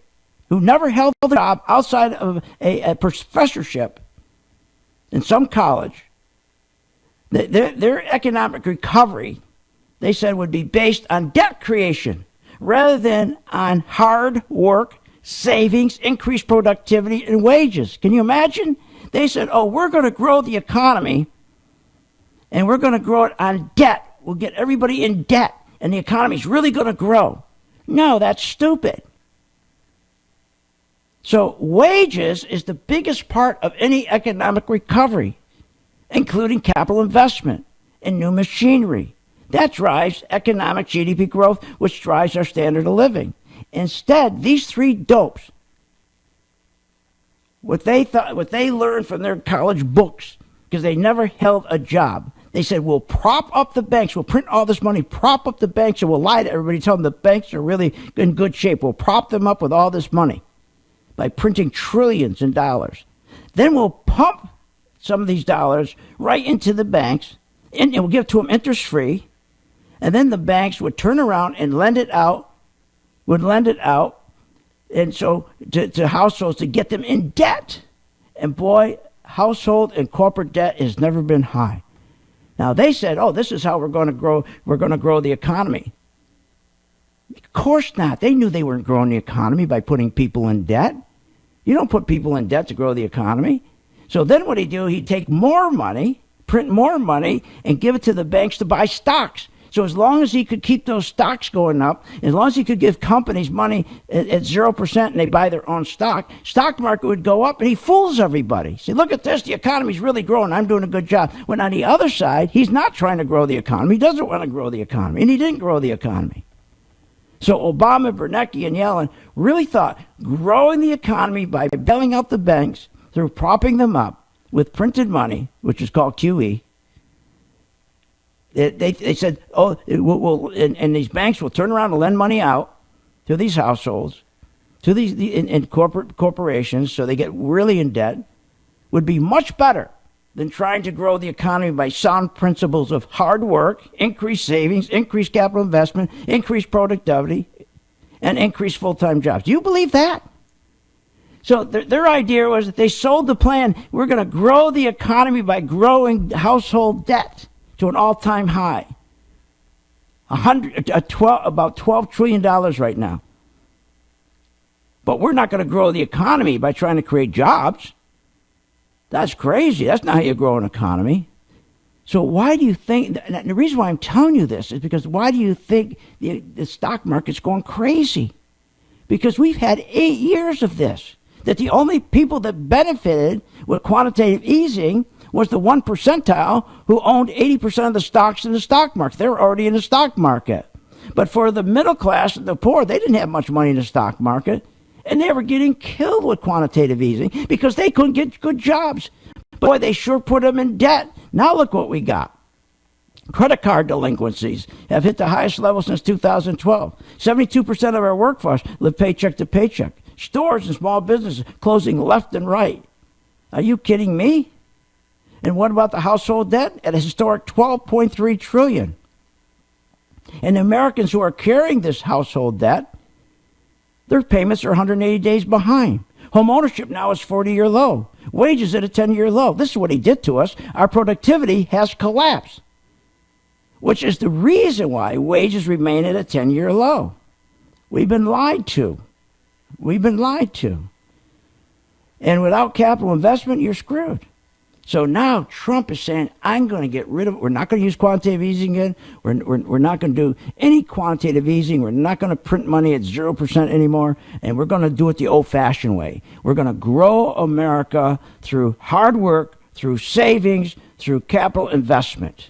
[SPEAKER 1] who never held a job outside of a professorship in some college, their economic recovery, they said, would be based on debt creation rather than on hard work, savings, increased productivity, and wages. Can you imagine? They said, oh, we're going to grow the economy, and we're going to grow it on debt. We'll get everybody in debt, and the economy's really going to grow. No, that's stupid. So wages is the biggest part of any economic recovery, including capital investment in new machinery. That drives economic GDP growth, which drives our standard of living. Instead, these three dopes, what they learned from their college books, because they never held a job, they said, we'll prop up the banks, we'll print all this money, prop up the banks, and we'll lie to everybody, tell them the banks are really in good shape. We'll prop them up with all this money by printing trillions in dollars. Then we'll pump some of these dollars right into the banks, and we'll give it to them interest-free, and then the banks would turn around and lend it out, and so to households to get them in debt. And boy, household and corporate debt has never been high. Now they said, oh, this is how we're going to grow. We're going to grow the economy. Of course not. They knew they weren't growing the economy by putting people in debt. You don't put people in debt to grow the economy. So then what he'd do, he'd take more money, print more money, and give it to the banks to buy stocks. So as long as he could keep those stocks going up, as long as he could give companies money at 0% and they buy their own stock market would go up, and he fools everybody. See, look at this, the economy's really growing, I'm doing a good job. When on the other side, he's not trying to grow the economy, he doesn't want to grow the economy, and he didn't grow the economy. So Obama, Bernanke, and Yellen really thought growing the economy by bailing out the banks through propping them up with printed money, which is called QE. They said, and these banks will turn around and lend money out to these households, to these and corporations, so they get really in debt, would be much better than trying to grow the economy by sound principles of hard work, increased savings, increased capital investment, increased productivity, and increased full-time jobs. Do you believe that? So their idea was that they sold the plan, we're going to grow the economy by growing household debt to an all-time high. About $12 trillion right now. But we're not going to grow the economy by trying to create jobs. That's crazy. That's not how you grow an economy. So why do you think, and the reason why I'm telling you this is because why do you think the stock market's going crazy? Because we've had 8 years of this. That the only people that benefited with quantitative easing was the 1 percentile who owned 80% of the stocks in the stock market. They were already in the stock market. But for the middle class and the poor, they didn't have much money in the stock market. And they were getting killed with quantitative easing because they couldn't get good jobs. Boy, they sure put them in debt. Now look what we got. Credit card delinquencies have hit the highest level since 2012. 72% of our workforce live paycheck to paycheck. Stores and small businesses closing left and right. Are you kidding me? And what about the household debt? At a historic $12.3 trillion. And the Americans who are carrying this household debt, their payments are 180 days behind. Home ownership now is 40-year low. Wages at a 10-year low. This is what he did to us. Our productivity has collapsed, which is the reason why wages remain at a 10-year low. We've been lied to. We've been lied to. And without capital investment, you're screwed. So now Trump is saying, I'm going to get rid of it. We're not going to use quantitative easing again. We're not going to do any quantitative easing. We're not going to print money at 0% anymore. And we're going to do it the old-fashioned way. We're going to grow America through hard work, through savings, through capital investment.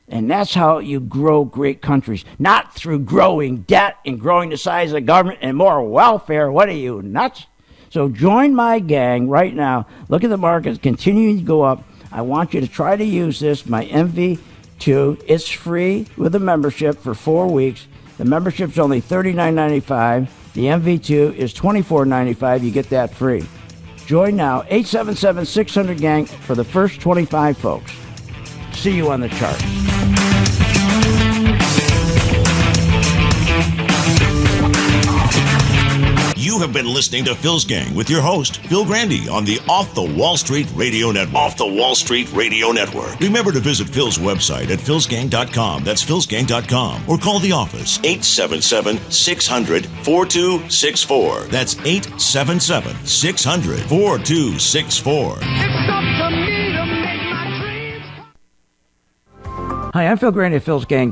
[SPEAKER 1] And that's how you grow great countries, not through growing debt and growing the size of the government and more welfare. What are you, nuts? So join my gang right now. Look at the markets continuing to go up. I want you to try to use this, my MV2. It's free with a membership for 4 weeks. The membership's only $39.95. The MV2 is $24.95. You get that free. Join now, 877-600-GANG for the first 25 folks. See you on the chart.
[SPEAKER 2] You have been listening to Phil's Gang with your host, Phil Grandy, on the Off the Wall Street Radio Network. Off the Wall Street Radio Network. Remember to visit Phil's website at philsgang.com. That's philsgang.com. Or call the office, 877-600-4264. That's 877-600-4264.
[SPEAKER 1] Hi, I'm Phil Grandy of Phil's Gang.